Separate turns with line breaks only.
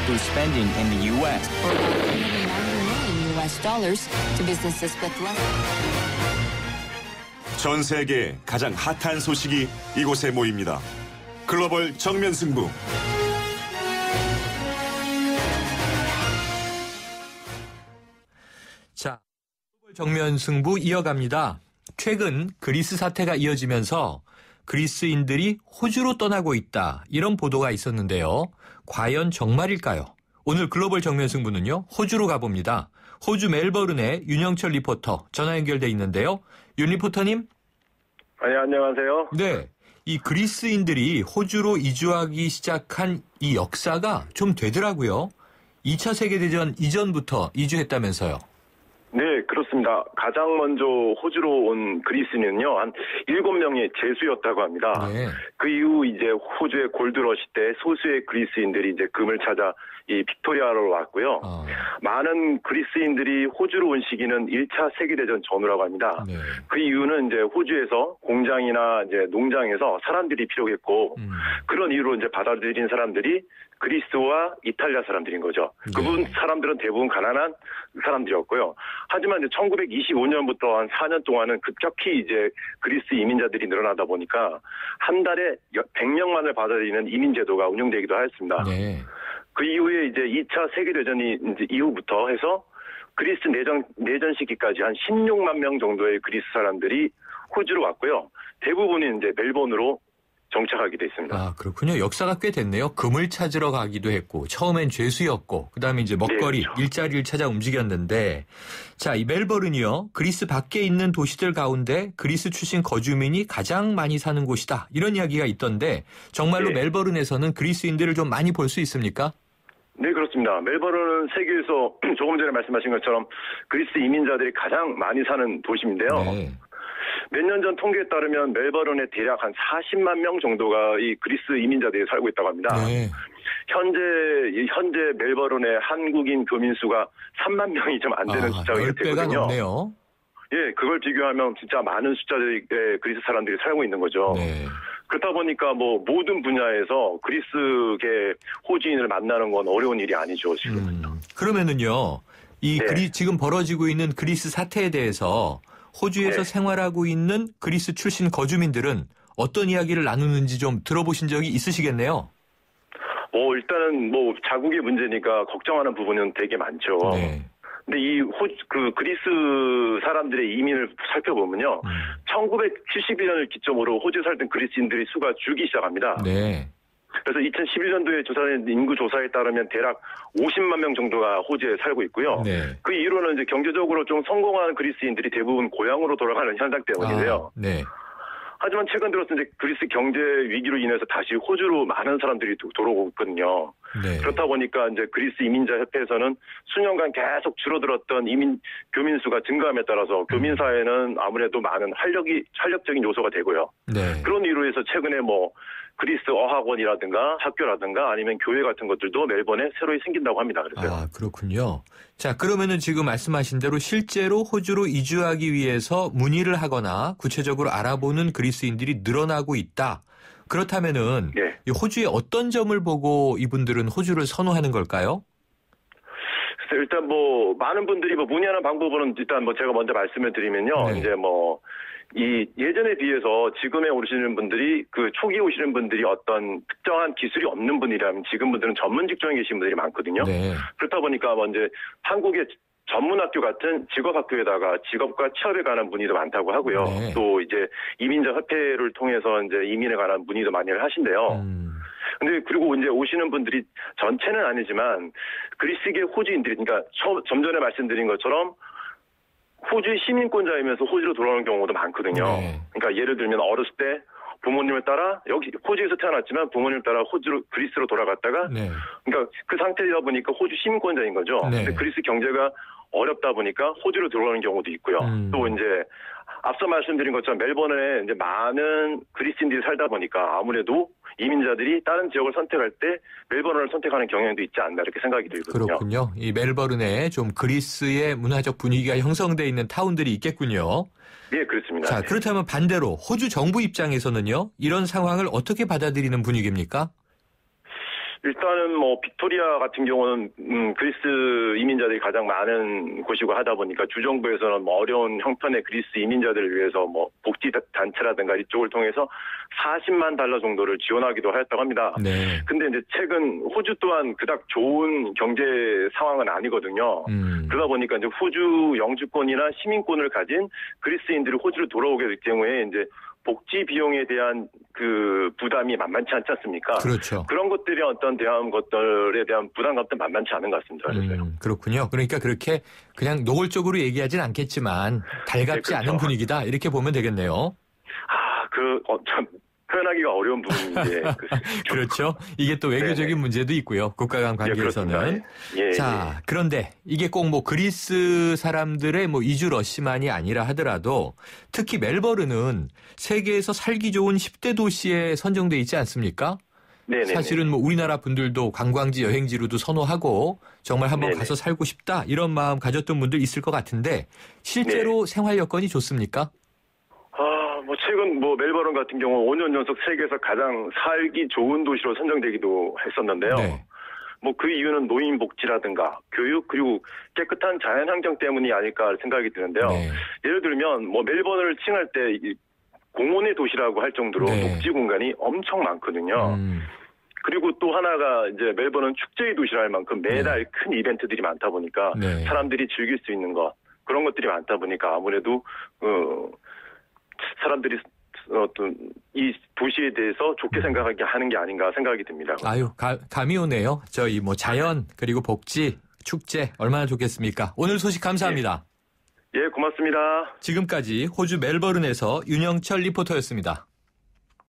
through spending in the U.S.
For about $190 million to businesses with less.
전 세계 가장 핫한 소식이 이곳에 모입니다. 글로벌 정면 승부.
자, 글로벌 정면 승부 이어갑니다. 최근 그리스 사태가 이어지면서 그리스인들이 호주로 떠나고 있다. 이런 보도가 있었는데요. 과연 정말일까요? 오늘 글로벌 정면 승부는요. 호주로 가봅니다. 호주 멜버른의 윤영철 리포터 전화 연결돼 있는데요. 윤 리포터님.
네, 안녕하세요.
네. 이 그리스인들이 호주로 이주하기 시작한 이 역사가 좀 되더라고요. 2차 세계대전 이전부터 이주했다면서요.
네, 그렇습니다. 가장 먼저 호주로 온 그리스인은요, 한 7명의 제수였다고 합니다.
네.
그 이후 이제 호주의 골드러시 때 소수의 그리스인들이 이제 금을 찾아 이 빅토리아로 왔고요. 많은 그리스인들이 호주로 온 시기는 1차 세계대전 전후라고 합니다.
네.
그 이유는 이제 호주에서 공장이나 이제 농장에서 사람들이 필요했고, 그런 이유로 이제 받아들인 사람들이 그리스와 이탈리아 사람들인 거죠. 그분 사람들은 대부분 가난한 사람들이었고요. 하지만 이제 1925년부터 한 4년 동안은 급격히 이제 그리스 이민자들이 늘어나다 보니까 한 달에 100명만을 받아들이는 이민 제도가 운영되기도 하였습니다.
네.
그 이후에 이제 2차 세계대전이 이제 이후부터 해서 그리스 내전 시기까지 한 16만 명 정도의 그리스 사람들이 호주로 왔고요. 대부분이 이제 멜번으로 정착하게 돼 있습니다.
아, 그렇군요. 역사가 꽤 됐네요. 금을 찾으러 가기도 했고, 처음엔 죄수였고, 그 다음에 이제 먹거리,
네, 그렇죠.
일자리를 찾아 움직였는데, 자, 이 멜버른이요. 그리스 밖에 있는 도시들 가운데 그리스 출신 거주민이 가장 많이 사는 곳이다. 이런 이야기가 있던데, 정말로
네.
멜버른에서는 그리스인들을 좀 많이 볼 수 있습니까?
네, 그렇습니다. 멜버른은 세계에서 조금 전에 말씀하신 것처럼 그리스 이민자들이 가장 많이 사는 도시인데요.
네.
몇 년 전 통계에 따르면 멜버른에 대략 한 40만 명 정도가 이 그리스 이민자들이 살고 있다고 합니다.
네.
현재 멜버른의 한국인 교민 수가 3만 명이 좀 안 되는 숫자가
10배가
되거든요.
넘네요.
예, 그걸 비교하면 진짜 많은 숫자의 그리스 사람들이 살고 있는 거죠.
네.
그렇다 보니까 뭐 모든 분야에서 그리스계 호주인을 만나는 건 어려운 일이 아니죠, 지금.
그러면은요, 이
네.
지금 벌어지고 있는 그리스 사태에 대해서 호주에서
네.
생활하고 있는 그리스 출신 거주민들은 어떤 이야기를 나누는지 좀 들어보신 적이 있으시겠네요.
일단은 뭐 자국의 문제니까 걱정하는 부분은 되게 많죠.
네.
근데 이 그리스 사람들의 이민을 살펴보면요. 1971년을 기점으로 호주에 살던 그리스인들의 수가 줄기 시작합니다.
네.
그래서 2011년도에 조사된 인구 조사에 따르면 대략 50만 명 정도가 호주에 살고 있고요.
네.
그 이유로는 이제 경제적으로 좀 성공한 그리스인들이 대부분 고향으로 돌아가는 현상 때문인데요.
네.
하지만 최근 들어서 이제 그리스 경제 위기로 인해서 다시 호주로 많은 사람들이 돌아오고 있거든요.
네.
그렇다 보니까 이제 그리스 이민자 협회에서는 수년간 계속 줄어들었던 교민 수가 증가함에 따라서 교민 사회는 아무래도 많은 활력적인 요소가 되고요.
네.
그런 이유로 해서 최근에 뭐 그리스 어학원이라든가 학교라든가 아니면 교회 같은 것들도 멜번에 새로 생긴다고 합니다. 그래서
아, 그렇군요. 자, 그러면은 지금 말씀하신 대로 실제로 호주로 이주하기 위해서 문의를 하거나 구체적으로 알아보는 그리스인들이 늘어나고 있다. 그렇다면은
네.
이 호주의 어떤 점을 보고 이분들은 호주를 선호하는 걸까요?
일단 뭐 많은 분들이 뭐 문의하는 방법은 일단 뭐 제가 먼저 말씀을 드리면요.
네.
이제 뭐 이 예전에 비해서 지금에 오시는 분들이 그 초기에 오시는 분들이 어떤 특정한 기술이 없는 분이라면 지금 분들은 전문 직종에 계신 분들이 많거든요.
네.
그렇다 보니까 먼저 한국의 전문학교 같은 직업학교에다가 직업과 취업에 관한 문의도 많다고 하고요.
네.
또 이제 이민자 협회를 통해서 이제 이민에 관한 문의도 많이 하신대요. 근데 그리고 이제 오시는 분들이 전체는 아니지만 그리스계 호주인들이 그러니까 좀 전에 말씀드린 것처럼 호주의 시민권자이면서 호주로 돌아오는 경우도 많거든요.
네.
그러니까 예를 들면 어렸을 때 부모님을 따라 여기 호주에서 태어났지만 부모님을 따라 그리스로 돌아갔다가
네.
그러니까 그 상태이다 보니까 호주 시민권자인 거죠.
네.
근데 그리스 경제가 어렵다 보니까 호주로 들어오는 경우도 있고요. 또 이제 앞서 말씀드린 것처럼 멜번에 이제 많은 그리스인들이 살다 보니까 아무래도 이민자들이 다른 지역을 선택할 때 멜번을 선택하는 경향도 있지 않나 이렇게 생각이 들거든요.
그렇군요. 이 멜버른에 좀 그리스의 문화적 분위기가 형성되어 있는 타운들이 있겠군요.
네, 그렇습니다.
자, 그렇다면 반대로 호주 정부 입장에서는요. 이런 상황을 어떻게 받아들이는 분위기입니까?
일단은 뭐 빅토리아 같은 경우는 그리스 이민자들이 가장 많은 곳이고 하다 보니까 주정부에서는 뭐 어려운 형편의 그리스 이민자들을 위해서 뭐 복지 단체라든가 이쪽을 통해서 40만 달러 정도를 지원하기도 하였다고 합니다.
네.
근데 이제 최근 호주 또한 그닥 좋은 경제 상황은 아니거든요. 그러다 보니까 이제 호주 영주권이나 시민권을 가진 그리스인들이 호주로 돌아오게 될 경우에 이제 복지 비용에 대한 그 부담이 만만치 않지 않습니까?
그렇죠.
그런 것들이 어떤 대한 것들에 대한 부담감도 만만치 않은 것 같습니다.
그렇군요. 그러니까 그렇게 그냥 노골적으로 얘기하진 않겠지만 달갑지
네, 그렇죠.
않은 분위기다 이렇게 보면 되겠네요.
참 표현하기가 어려운 부분인데.
그렇죠. 이게 또 외교적인
네네.
문제도 있고요. 국가 간 관계에서는.
예,
자, 그런데 이게 꼭 뭐 그리스 사람들의 뭐 이주 러시만이 아니라 하더라도 특히 멜버른은 세계에서 살기 좋은 10대 도시에 선정돼 있지 않습니까?
네네.
사실은 뭐 우리나라 분들도 관광지 여행지로도 선호하고 정말 한번
네네.
가서 살고 싶다 이런 마음 가졌던 분들 있을 것 같은데 실제로 생활 여건이 좋습니까?
뭐 최근 뭐 멜버른 같은 경우 5년 연속 세계에서 가장 살기 좋은 도시로 선정되기도 했었는데요.
네.
뭐 그 이유는 노인 복지라든가 교육 그리고 깨끗한 자연 환경 때문이 아닐까 생각이 드는데요.
네.
예를 들면 뭐 멜버른을 칭할 때 이 공원의 도시라고 할 정도로
네.
녹지 공간이 엄청 많거든요. 그리고 또 하나가 이제 멜버른 축제의 도시라 할 만큼 매달 큰 이벤트들이 많다 보니까
네.
사람들이 즐길 수 있는 것 그런 것들이 많다 보니까 아무래도 사람들이 어떤 이 도시에 대해서 좋게 생각하게 하는 게 아닌가 생각이 듭니다.
아유, 감이 오네요. 저희 뭐 자연 그리고 복지, 축제 얼마나 좋겠습니까? 오늘 소식 감사합니다.
예, 고맙습니다.
지금까지 호주 멜버른에서 윤영철 리포터였습니다.